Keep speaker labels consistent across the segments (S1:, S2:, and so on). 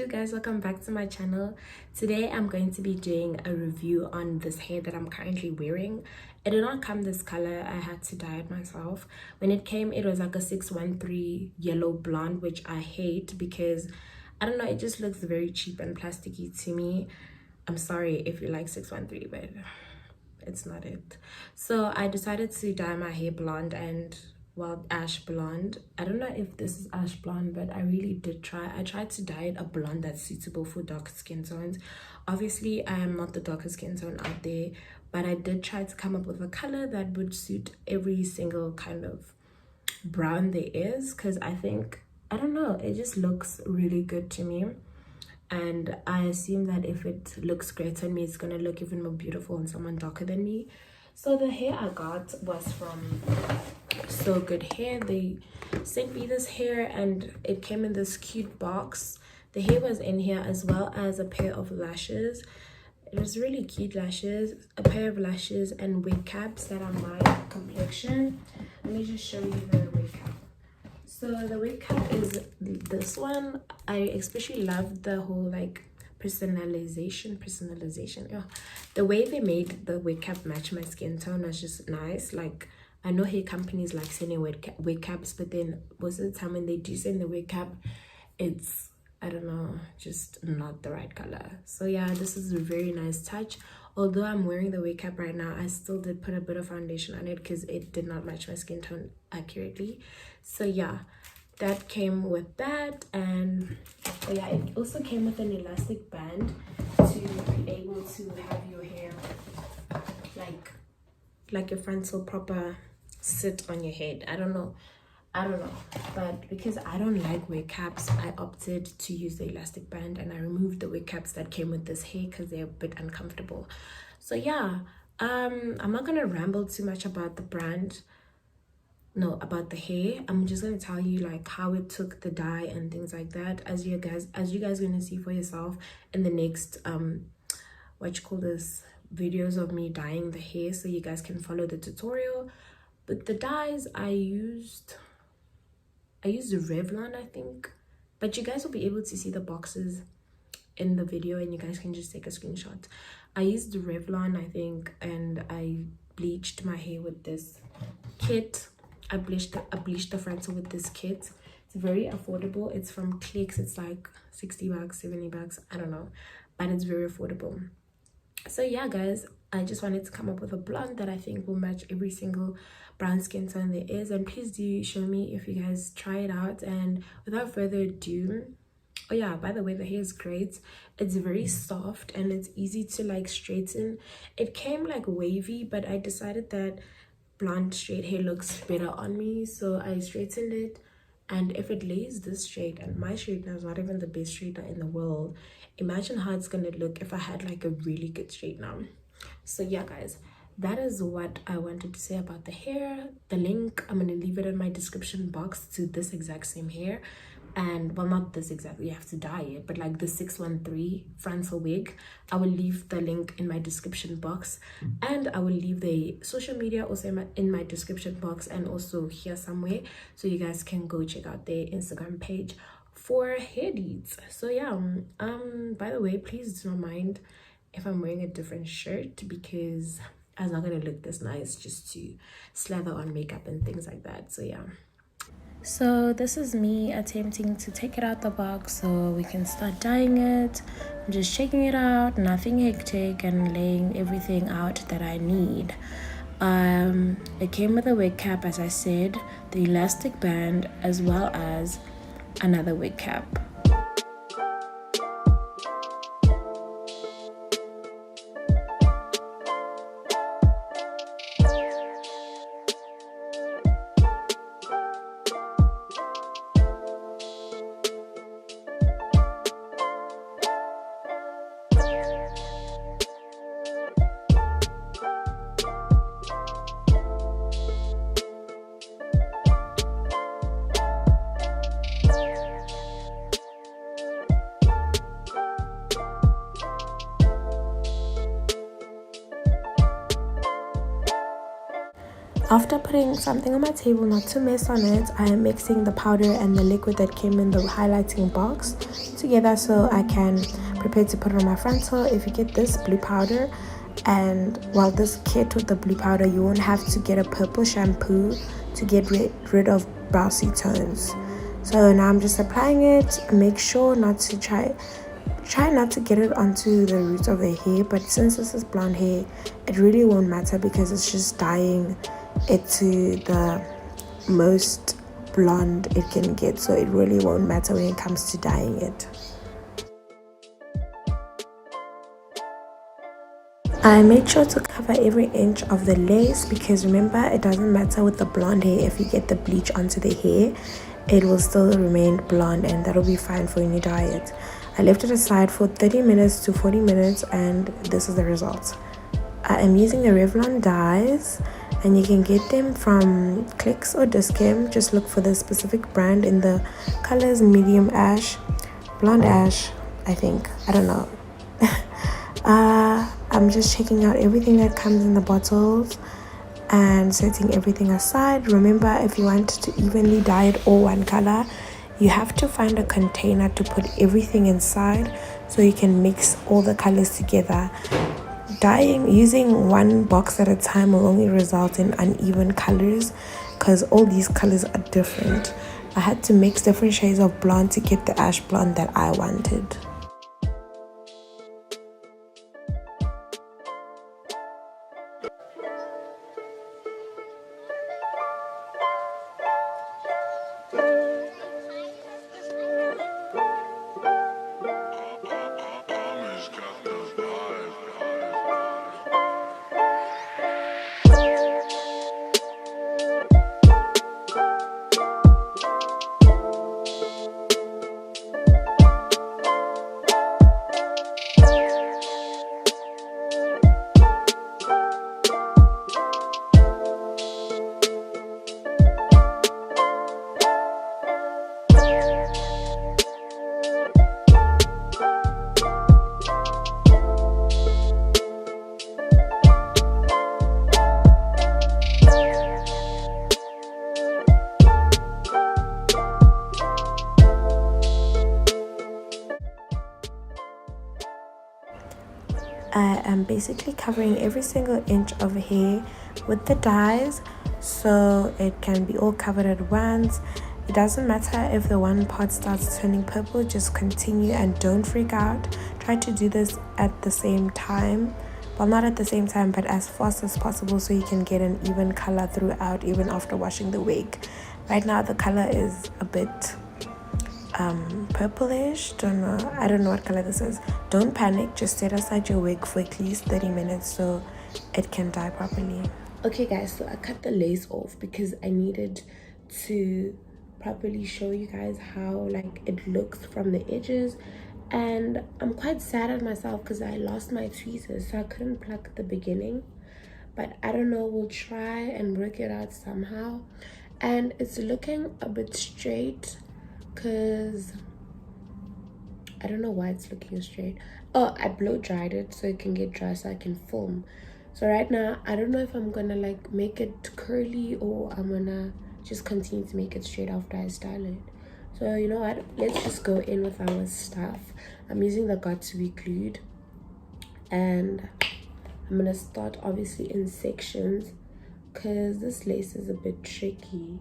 S1: do, guys? Welcome back to my channel. Today I'm going to be doing a review on this hair that I'm currently wearing. It did not come this color. I had to dye it myself. When it came, it was like a 613 yellow blonde, which I hate because I don't know, it just looks very cheap and plasticky to me. I'm sorry if you like 613, but it's not it. So I decided to dye my hair blonde, and well, ash blonde. I don't know if this is ash blonde, but I really did try. I tried to dye it a blonde that's suitable for dark skin tones. Obviously I am not the darkest skin tone out there, but I did try to come up with a color that would suit every single kind of brown there is, because I think, I don't know, it just looks really good to me. And I assume that if it looks great on me, it's gonna look even more beautiful on someone darker than me. So the hair I got was from SoGoodhair. They sent me this hair and it came in this cute box. The hair was in here as well as a pair of lashes. It was really cute lashes, a pair of lashes and wig caps that are my complexion. Let me just show you the wig cap. So the wig cap is this one. I especially love the whole like personalization. Yeah, the way they made the wig cap match my skin tone was just nice. Like, I know hair companies like sending wig caps, but then most of the time when they do send the wig cap, it's, I don't know, just not the right color. So yeah, this is a very nice touch. Although I'm wearing the wig cap right now, I still did put a bit of foundation on it because it did not match my skin tone accurately. So yeah, that came with that. And oh yeah, it also came with an elastic band to be able to have your hair like your frontal proper sit on your head. I don't know, but because I don't like wig caps, I opted to use the elastic band, and I removed the wig caps that came with this hair because they're a bit uncomfortable. So yeah, I'm not gonna ramble too much about the brand, no, about the hair. I'm just gonna tell you like how it took the dye and things like that, as you guys are gonna see for yourself in the next what you call this, videos of me dyeing the hair, so you guys can follow the tutorial. But the dyes I used Revlon, I think, but you guys will be able to see the boxes in the video and you guys can just take a screenshot. I used Revlon, I think, and I bleached my hair with this kit. I bleached the frontal with this kit. It's very affordable. It's from Clicks. It's like 60 bucks, 70 bucks, I don't know, but it's very affordable. So yeah, guys, I just wanted to come up with a blonde that I think will match every single brown skin tone there is. And please do show me if you guys try it out. And without further ado, oh yeah, by the way, the hair is great. It's very soft and it's easy to like straighten. It came like wavy, but I decided that blonde straight hair looks better on me, so I straightened it. And if it lays this straight, and my straightener is not even the best straightener in the world, imagine how it's gonna look if I had like a really good straightener. So yeah, guys, that is what I wanted to say about the hair. The link, I'm gonna leave it in my description box to this exact same hair. And well, not this exactly, you have to dye it, but like the 613 frontal wig, I will leave the link in my description box, and I will leave the social media also in my description box, and also here somewhere, so you guys can go check out their Instagram page for hair deeds. So yeah, by the way, please do not mind if I'm wearing a different shirt, because I was not gonna look this nice just to slather on makeup and things like that. So yeah, so this is me attempting to take it out the box so we can start dyeing it. I'm just checking it out, nothing hectic, and laying everything out that I need. It came with a wig cap, as I said, the elastic band, as well as another wig cap. After putting something on my table not to mess on it, I am mixing the powder and the liquid that came in the highlighting box together so I can prepare to put it on my frontal. If you get this blue powder, and while this kit with the blue powder, you won't have to get a purple shampoo to get rid of brassy tones. So now I'm just applying it. Make sure not to try not to get it onto the roots of the hair, but since this is blonde hair, it really won't matter because it's just dyeing it to the most blonde it can get, so it really won't matter when it comes to dyeing it. I made sure to cover every inch of the lace because remember, it doesn't matter with the blonde hair. If you get the bleach onto the hair, it will still remain blonde and that'll be fine for when you dye it. I left it aside for 30 minutes to 40 minutes and this is the result. I am using the Revlon dyes and you can get them from Clicks or Discam. Just look for the specific brand in the colors medium ash, blonde ash, I think. I don't know. I'm just checking out everything that comes in the bottles and setting everything aside. Remember, if you want to evenly dye it all one color, you have to find a container to put everything inside so you can mix all the colors together. Dyeing using one box at a time will only result in uneven colors because all these colors are different. I had to mix different shades of blonde to get the ash blonde that I wanted. I am basically covering every single inch of hair with the dyes so it can be all covered at once. It doesn't matter if the one part starts turning purple, just continue and don't freak out. Try to do this at the same time. Well, not at the same time, but as fast as possible so you can get an even color throughout, even after washing the wig. Right now the color is a bit purplish. I don't know what color this is. Don't panic, just set aside your wig for at least 30 minutes so it can dye properly. Okay guys, so I cut the lace off because I needed to properly show you guys how like it looks from the edges, and I'm quite sad at myself because I lost my tweezers so I couldn't pluck the beginning, but I don't know, we'll try and work it out somehow. And it's looking a bit straight because I don't know why it's looking straight. Oh, I blow dried it so it can get dry so I can film. So right now I don't know if I'm gonna like make it curly or I'm gonna just continue to make it straight after I style it. So you know what, let's just go in with our stuff. I'm using the Got to Be Glued and I'm gonna start obviously in sections because this lace is a bit tricky.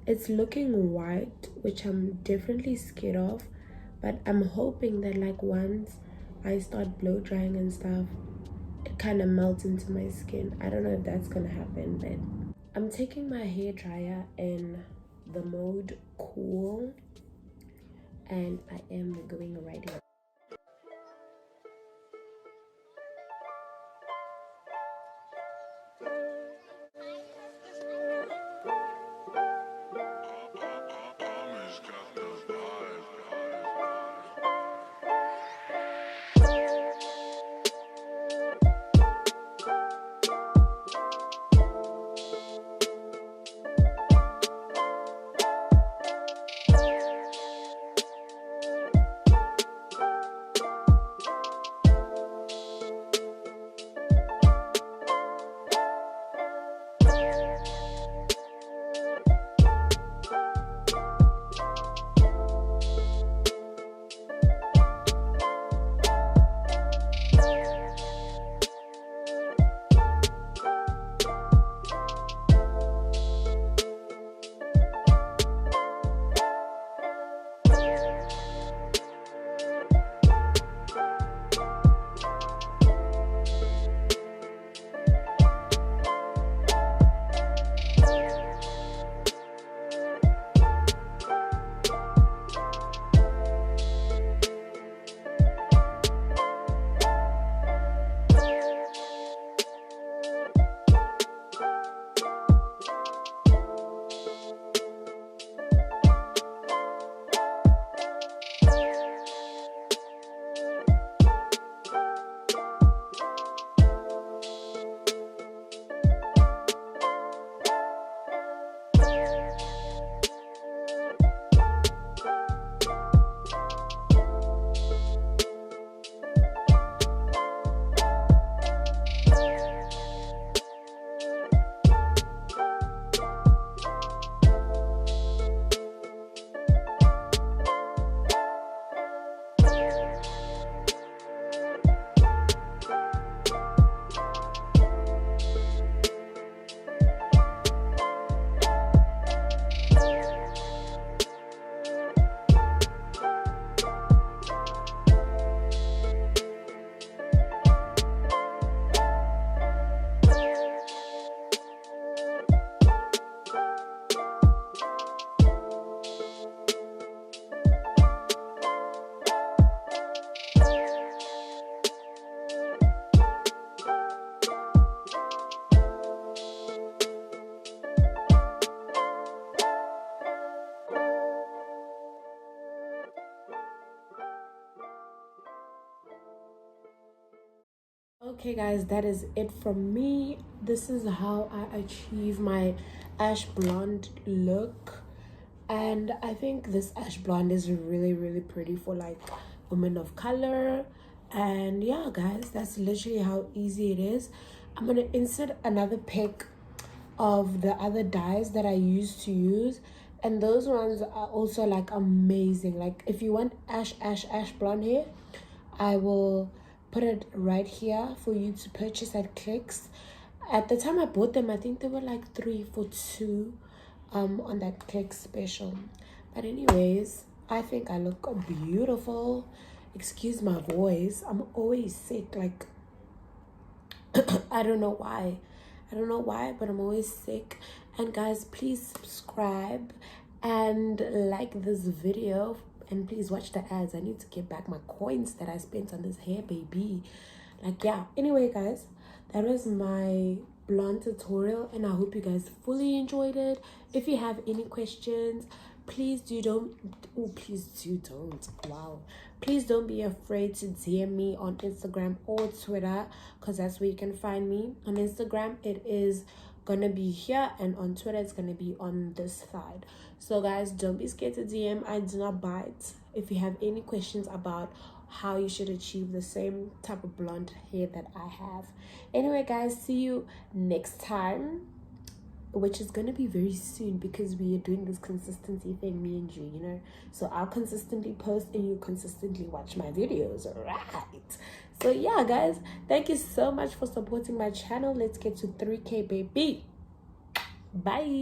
S1: It's looking white, which I'm definitely scared of, but I'm hoping that like once I start blow drying and stuff, it kind of melts into my skin. I don't know if that's gonna happen, but I'm taking my hair dryer in the mode cool and I am going right in. Okay guys, that is it from me. This is how I achieve my ash blonde look, and I think this ash blonde is really pretty for like women of color. And yeah guys, that's literally how easy it is. I'm gonna insert another pic of the other dyes that I used to use, and those ones are also like amazing. Like if you want ash blonde hair, I will put it right here for you to purchase at Clicks. At the time I bought them, I think they were like 3 for 2 on that Click special. But anyways, I think I look beautiful. Excuse my voice, I'm always sick, like I don't know why, but I'm always sick. And guys, please subscribe and like this video, and please watch the ads. I need to get back my coins that I spent on this hair, baby. Like, yeah, anyway guys, that was my blonde tutorial, and I hope you guys fully enjoyed it. If you have any questions, please don't be afraid to DM me on Instagram or Twitter, because that's where you can find me. On Instagram it is gonna be here, and on Twitter it's gonna be on this side. So guys, don't be scared to DM. I do not bite. If you have any questions about how you should achieve the same type of blonde hair that I have. Anyway guys, see you next time, which is gonna be very soon, because we are doing this consistency thing, me and you know. So I'll consistently post and you consistently watch my videos, right? So yeah guys, thank you so much for supporting my channel. Let's get to 3K, baby. Bye.